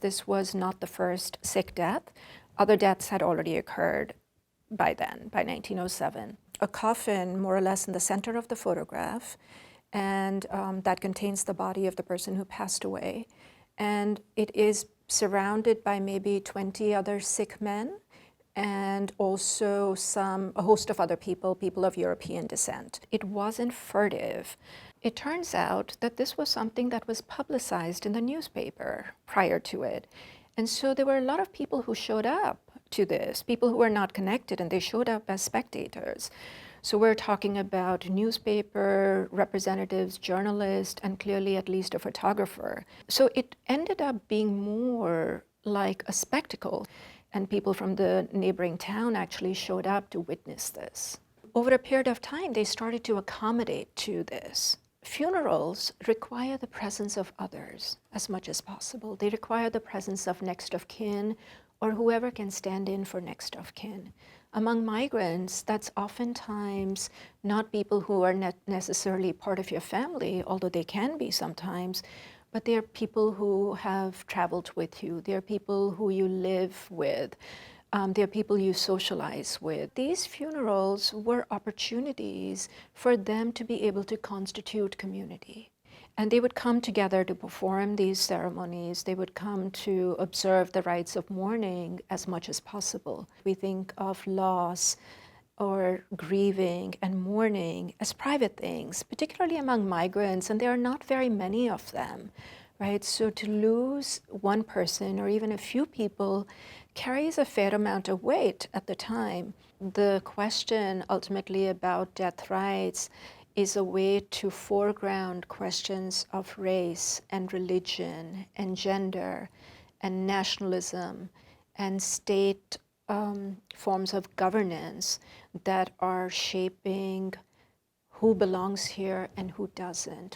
this was not the first Sikh death. Other deaths had already occurred by then, by 1907. A coffin, more or less in the center of the photograph, and that contains the body of the person who passed away. And it is surrounded by maybe 20 other Sikh men, and also a host of other people of European descent. It wasn't furtive. It turns out that this was something that was publicized in the newspaper prior to it. And so there were a lot of people who showed up to this, people who were not connected, and they showed up as spectators. So we're talking about newspaper representatives, journalists, and clearly at least a photographer. So it ended up being more like a spectacle, and people from the neighboring town actually showed up to witness this. Over a period of time, they started to accommodate to this. Funerals require the presence of others as much as possible. They require the presence of next of kin or whoever can stand in for next of kin. Among migrants, that's oftentimes not people who are not necessarily part of your family, although they can be sometimes, but they're people who have traveled with you. They're people who you live with. They're people you socialize with. These funerals were opportunities for them to be able to constitute community. And they would come together to perform these ceremonies. They would come to observe the rites of mourning as much as possible. We think of loss or grieving and mourning as private things, particularly among migrants, and there are not very many of them, right? So to lose one person or even a few people carries a fair amount of weight at the time. The question ultimately about death rites is a way to foreground questions of race and religion and gender and nationalism and state forms of governance that are shaping who belongs here and who doesn't.